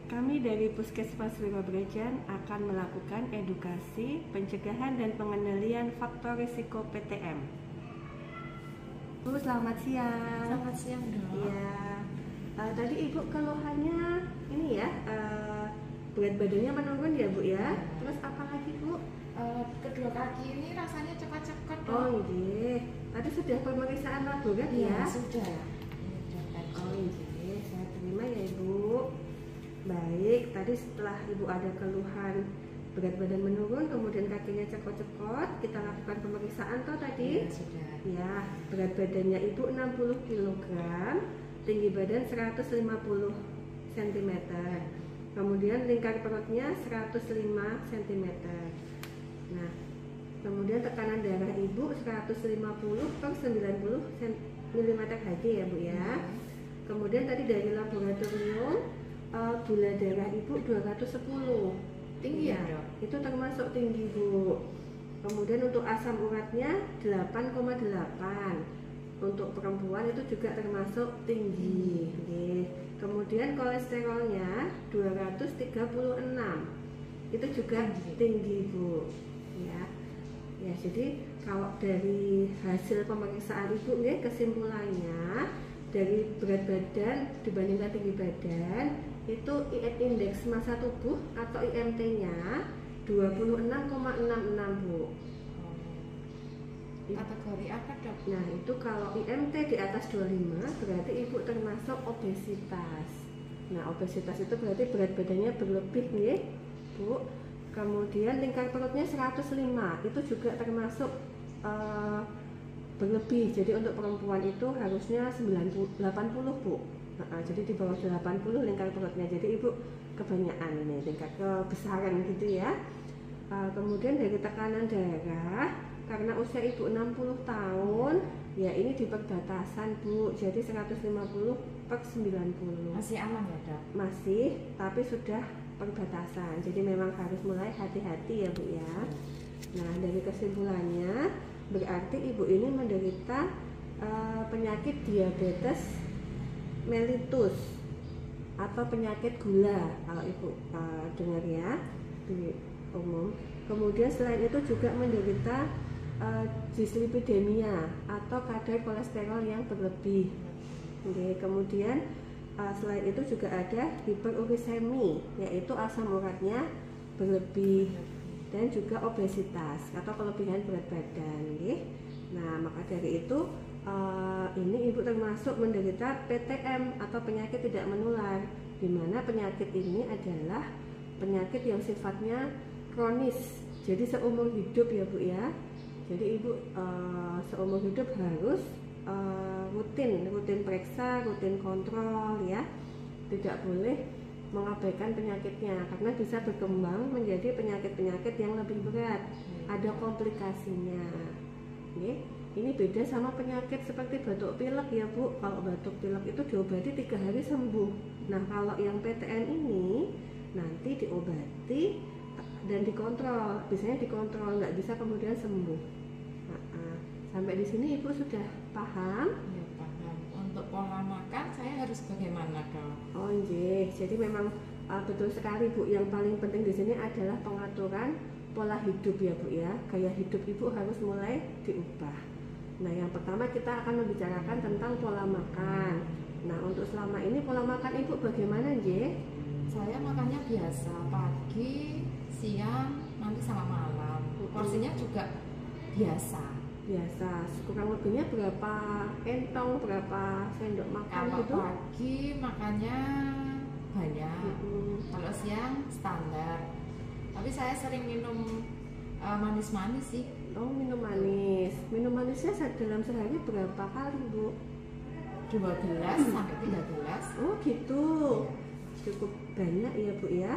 Kami dari Puskesmas Wirobrajan akan melakukan edukasi, pencegahan dan pengendalian faktor risiko PTM. Bu, selamat siang. Selamat siang, Dok. Iya. Tadi Ibu keluhannya ini ya, berat badannya menurun ya, Bu ya. Terus apa lagi, Bu? Kedua kaki ini rasanya cepat-cepat, Dok. Oh iya. Tadi sudah pemeriksaan laborat ya? Sudah. Oh iya, saya terima ya Ibu. Baik, tadi setelah Ibu ada keluhan berat badan menurun, kemudian kakinya cekot-cekot, kita lakukan pemeriksaan toh tadi? Ya, sudah. Ya, berat badannya Ibu 60 kg, tinggi badan 150 cm. Kemudian lingkar perutnya 105 cm. Nah, kemudian tekanan darah Ibu 150/90 mm Hg ya Bu ya. Kemudian tadi dari laboratorium gula darah Ibu 210. Tinggi ya, Dok? Itu termasuk tinggi Bu. Kemudian untuk asam uratnya 8,8. Untuk perempuan itu juga termasuk tinggi. Kemudian kolesterolnya 236. Itu juga tinggi Bu. Ya, jadi kalau dari hasil pemeriksaan Ibu nih, kesimpulannya dari berat badan dibandingkan tinggi badan itu indeks massa tubuh atau IMT-nya 26,66 Bu. Kategori apa, Dok? Nah, itu kalau IMT di atas 25 berarti Ibu termasuk obesitas. Nah, obesitas itu berarti berat badannya berlebih nih, Bu. Kemudian lingkar perutnya 105, itu juga termasuk berlebih. Jadi untuk perempuan itu harusnya 80 Bu. Jadi di bawah 80 lingkar perutnya. Jadi Ibu kebanyakan ini tingkat kebesaran gitu ya. Kemudian dari tekanan darah, karena usia Ibu 60 tahun, ya ini di perbatasan Bu. Jadi 150/90. Masih aman ya, Dok? Masih, tapi sudah perbatasan. Jadi memang harus mulai hati-hati ya Bu ya. Nah, dari kesimpulannya berarti Ibu ini menderita penyakit diabetes mellitus atau penyakit gula kalau Ibu dengar ya di umum. Kemudian selain itu juga menderita dislipidemia atau kadar kolesterol yang berlebih. Kemudian selain itu juga ada hiperuricemi, yaitu asam uratnya berlebih, dan juga obesitas atau kelebihan berat badan. Nah, maka dari itu ini Ibu termasuk menderita PTM atau penyakit tidak menular, di mana penyakit ini adalah penyakit yang sifatnya kronis. Jadi seumur hidup ya Bu ya. Jadi Ibu seumur hidup harus rutin periksa, rutin kontrol ya. Tidak boleh mengabaikan penyakitnya karena bisa berkembang menjadi penyakit-penyakit yang lebih berat, ada komplikasinya. Ini beda sama penyakit seperti batuk pilek ya Bu. Kalau batuk pilek itu diobati 3 hari sembuh. Nah, kalau yang PTM ini nanti diobati dan dikontrol, biasanya dikontrol, nggak bisa kemudian sembuh. Sampai di sini Ibu sudah paham? Ya, paham. Untuk pola makan saya harus bagaimana, Dok? Oh iya, jadi memang betul sekali Bu. Yang paling penting di sini adalah pengaturan pola hidup ya Bu ya. Gaya hidup Ibu harus mulai diubah. Nah, yang pertama kita akan membicarakan tentang pola makan. Nah, untuk selama ini pola makan Ibu bagaimana, Nje? Saya makannya biasa, pagi, siang, nanti sama malam. Porsinya juga biasa. Biasa, kurang lebihnya berapa entong, berapa sendok makan Kalau gitu? pagi makannya banyak, kalau siang standar. Tapi saya sering minum manis-manis sih. Oh, minum manis. Minum manisnya dalam sehari berapa kali Bu? 12 sampai 13. Oh gitu, cukup banyak ya Bu ya.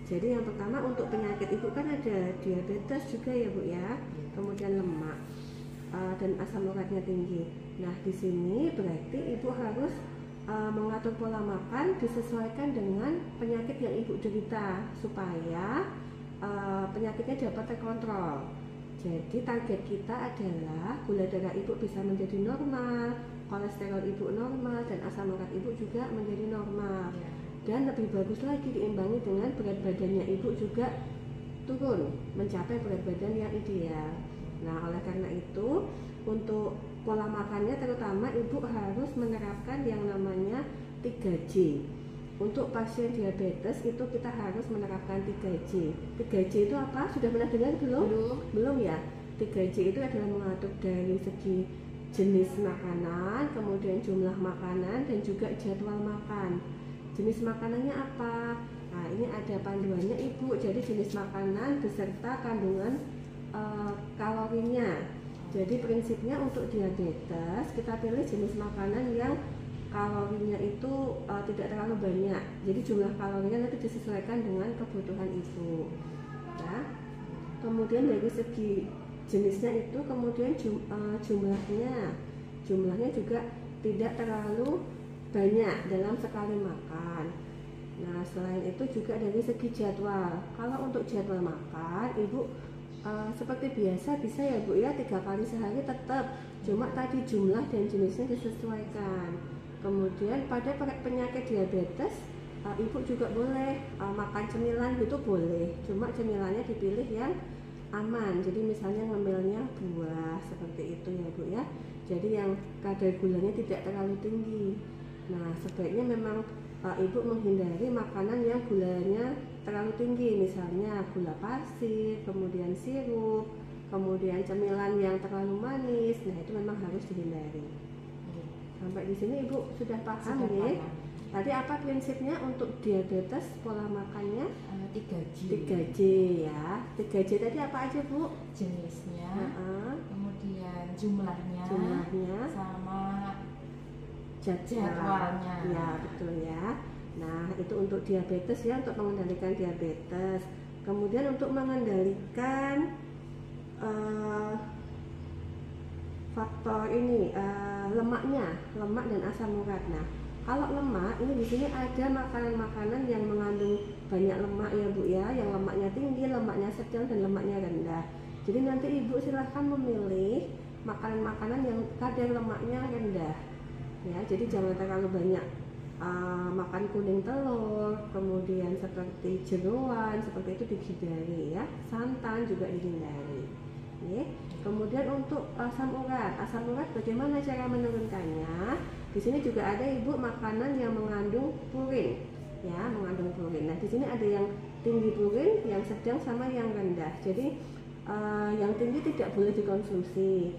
Jadi yang pertama untuk penyakit Ibu kan ada diabetes juga ya Bu ya, kemudian lemak dan asam uratnya tinggi. Nah, di sini berarti Ibu harus mengatur pola makan disesuaikan dengan penyakit yang Ibu derita supaya penyakitnya dapat terkontrol. Jadi target kita adalah gula darah Ibu bisa menjadi normal, kolesterol Ibu normal, dan asam urat Ibu juga menjadi normal. dan lebih bagus lagi diimbangi dengan berat badannya ibu juga turun mencapai berat badan yang ideal. Nah, oleh karena itu untuk pola makannya terutama ibu harus menerapkan yang namanya 3J. Untuk pasien diabetes itu kita harus menerapkan 3J. 3J itu apa? Sudah pernah dengar belum? Belum ya? 3J itu adalah mengatur dari segi jenis makanan, kemudian jumlah makanan, dan juga jadwal makan. Jenis makanannya apa? Nah, ini ada panduannya ibu. Jadi jenis makanan beserta kandungan kalorinya. Jadi prinsipnya untuk diabetes kita pilih jenis makanan yang kalorinya itu tidak terlalu banyak. Jadi jumlah kalorinya nanti disesuaikan dengan kebutuhan ibu. Ya. Kemudian dari segi jenisnya itu, kemudian jumlahnya juga tidak terlalu banyak dalam sekali makan. Nah, selain itu juga dari segi jadwal. Kalau untuk jadwal makan, ibu seperti biasa bisa ya bu ya 3 kali sehari tetap. Cuma tadi jumlah dan jenisnya disesuaikan. Kemudian pada penyakit diabetes, ibu juga boleh makan cemilan gitu boleh. Cuma cemilannya dipilih yang aman. Jadi misalnya ngemilnya buah seperti itu ya bu ya. Jadi yang kadar gulanya tidak terlalu tinggi. Nah, sebaiknya memang ibu menghindari makanan yang gulanya terlalu tinggi, misalnya gula pasir, kemudian sirup, kemudian cemilan yang terlalu manis. Nah, itu memang harus dihindari. Sampai di sini ibu sudah paham ya? Tadi apa prinsipnya untuk diabetes pola makannya? 3J ya. 3J tadi apa aja bu? Jenisnya, kemudian jumlahnya, sama jadwalnya. Ya betul ya. Nah itu untuk diabetes ya, untuk mengendalikan diabetes. Kemudian untuk mengendalikan faktor ini lemak dan asam urat. Nah kalau lemak ini di sini ada makanan-makanan yang mengandung banyak lemak ya bu ya, yang lemaknya tinggi, lemaknya sedang, dan lemaknya rendah. Jadi nanti ibu silahkan memilih makanan-makanan yang kadar lemaknya rendah. Ya, jadi jangan terlalu banyak makan kuning telur, kemudian seperti jeroan, seperti itu dihindari ya. Santan juga dihindari. Ya. Kemudian untuk asam urat bagaimana cara menurunkannya? Di sini juga ada ibu makanan yang mengandung purin, ya, mengandung purin. Nah, di sini ada yang tinggi purin, yang sedang, sama yang rendah. Jadi yang tinggi tidak boleh dikonsumsi.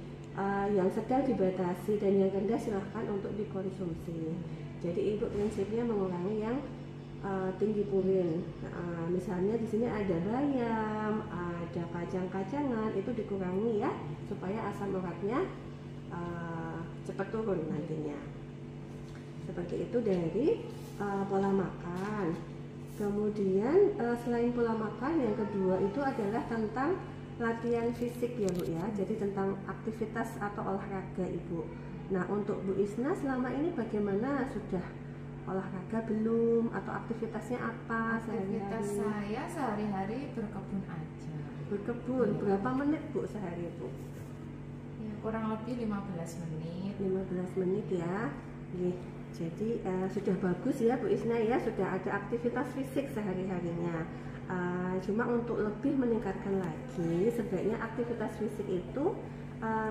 Yang sedang dibatasi, dan yang rendah silahkan untuk dikonsumsi. Jadi ibu prinsipnya mengurangi yang tinggi purin. Misalnya di sini ada bayam, ada kacang-kacangan, itu dikurangi ya supaya asam uratnya cepat turun nantinya. Seperti itu dari pola makan. Kemudian selain pola makan, yang kedua itu adalah tentang latihan fisik ya bu ya. Jadi tentang aktivitas atau olahraga ibu. Nah untuk Bu Isna selama ini bagaimana, sudah olahraga belum, atau aktivitasnya apa sehari-hari? Aktivitas saya sehari-hari berkebun aja. Berkebun ya. Berapa menit bu sehari bu? Ya, kurang lebih 15 menit. 15 menit ya. Jadi sudah bagus ya Bu Isna ya, sudah ada aktivitas fisik sehari-harinya. Cuma untuk lebih meningkatkan lagi, sebaiknya aktivitas fisik itu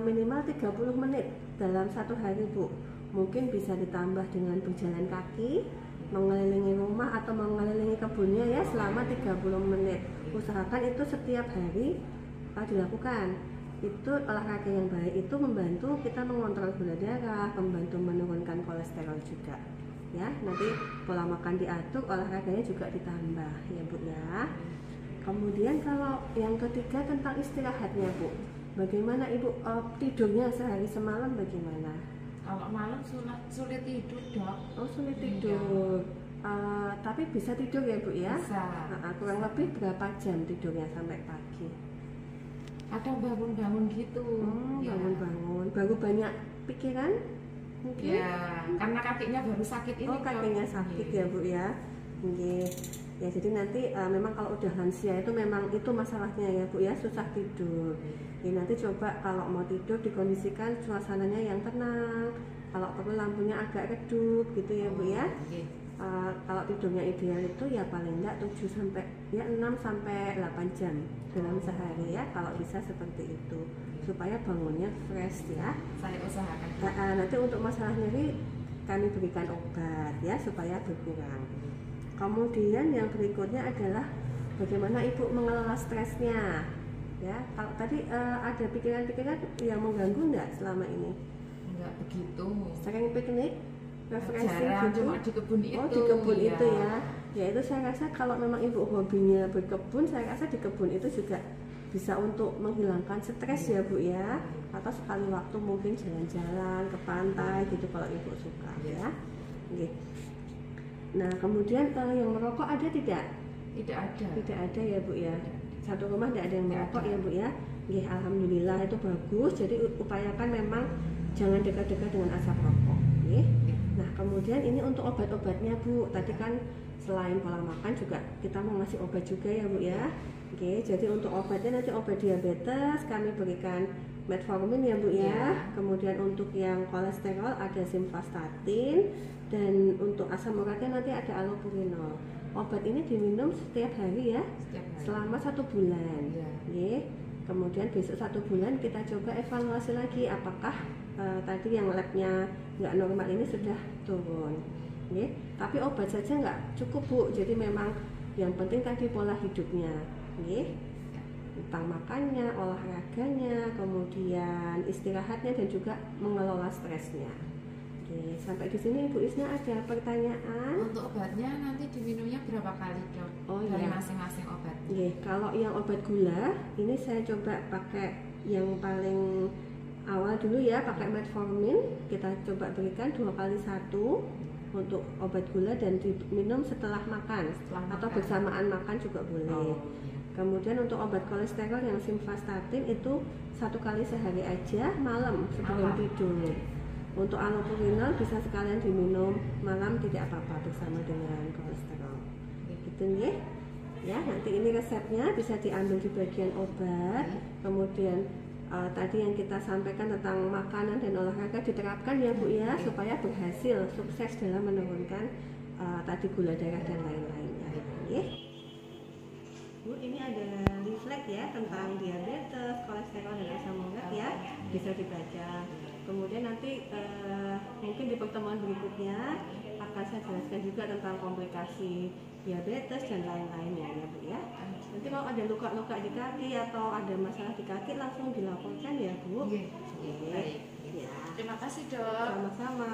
minimal 30 menit dalam satu hari bu. Mungkin bisa ditambah dengan berjalan kaki, mengelilingi rumah atau mengelilingi kebunnya ya selama 30 menit. Usahakan itu setiap hari dilakukan. Itu olahraga yang baik, itu membantu kita mengontrol gula darah, membantu menurunkan kolesterol juga. Ya, nanti pola makan diatur, olahraganya juga ditambah ya bu ya. Kemudian kalau yang ketiga tentang istirahatnya bu, bagaimana ibu tidurnya sehari semalam bagaimana? Kalau malam sulit tidur dok. Oh sulit tidur. Tapi bisa tidur ya bu ya? Bisa. Kurang lebih berapa jam tidurnya sampai pagi? Ada bangun-bangun gitu. Bangun-bangun. Baru banyak pikiran? Mungkin? Ya, karena kakinya baru sakit ini. Oh kakinya sakit ya bu ya. Ya jadi nanti memang kalau udah lansia itu memang itu masalahnya ya bu ya, susah tidur. Nanti coba kalau mau tidur dikondisikan suasananya yang tenang, Kalau perlu lampunya agak redup gitu ya Bu ya. Oke. Kalau tidurnya ideal itu ya paling enggak 6 sampai 8 jam dalam sehari ya, kalau bisa seperti itu supaya bangunnya fresh ya. Saya usahakan. Nanti untuk masalah nyeri kami berikan obat ya supaya berkurang. Kemudian yang berikutnya adalah bagaimana Ibu mengelola stresnya ya. Kalau tadi ada pikiran-pikiran yang mengganggu enggak selama ini? Enggak begitu. Sering piknik? Refreshing Jarang, gitu? cuma di kebun itu. Oh, di kebun ya. itu ya. Ya itu saya rasa kalau memang Ibu hobinya berkebun, saya rasa di kebun itu juga bisa untuk menghilangkan stres ya Bu ya. Atau sekali waktu mungkin jalan-jalan ke pantai gitu kalau Ibu suka ya. Oke. Nah kemudian yang merokok ada tidak? Tidak ada. Tidak ada ya Bu ya. Satu rumah tidak ada yang Tidak merokok ada. ya Bu ya. Oke, alhamdulillah itu bagus. Jadi upayakan memang jangan dekat-dekat dengan asap rokok. Oke. Nah kemudian ini untuk obat-obatnya Bu. Tadi kan selain pola makan juga kita mau ngasih obat juga ya Bu ya. Oke, jadi untuk obatnya nanti obat diabetes kami berikan metformin ya Bu ya. Kemudian untuk yang kolesterol ada simvastatin, dan untuk asam uratnya nanti ada allopurinol. Obat ini diminum setiap hari ya, Setiap hari. selama 1 bulan. Ya. Oke. Kemudian besok 1 bulan kita coba evaluasi lagi apakah tadi yang labnya nggak normal ini sudah turun. Oke. Tapi obat saja nggak cukup Bu, jadi memang yang penting tadi pola hidupnya. Oke. Tentang makannya, olahraganya, kemudian istirahatnya dan juga mengelola stresnya. Oke, sampai di sini Ibu Isna ada pertanyaan? Untuk obatnya nanti diminumnya berapa kali Dok? Oh, dari iya. masing-masing obat. Oke, kalau yang obat gula ini saya coba pakai yang paling awal dulu ya, pakai metformin. Kita coba berikan 2 kali 1 untuk obat gula dan diminum setelah makan, atau makan. bersamaan makan juga boleh. Kemudian untuk obat kolesterol yang simvastatin itu 1 kali sehari aja malam sebelum tidur. Untuk allopurinol bisa sekalian diminum malam, tidak apa-apa bersama dengan kolesterol. Gitu ya. Ya, nanti ini resepnya bisa diambil di bagian obat. Kemudian tadi yang kita sampaikan tentang makanan dan olahraga diterapkan ya Bu ya, supaya berhasil, sukses dalam menurunkan tadi gula darah dan lain-lainnya. Ya. Bu, ini ada leaflet ya tentang diabetes, kolesterol dan asam urat ya, bisa dibaca. Kemudian nanti mungkin di pertemuan berikutnya akan saya jelaskan juga tentang komplikasi diabetes dan lain-lainnya ya Bu ya. Nanti kalau ada luka-luka di kaki atau ada masalah di kaki langsung dilaporkan ya Bu. Baik. Ya. Terima kasih Dok. Sama-sama.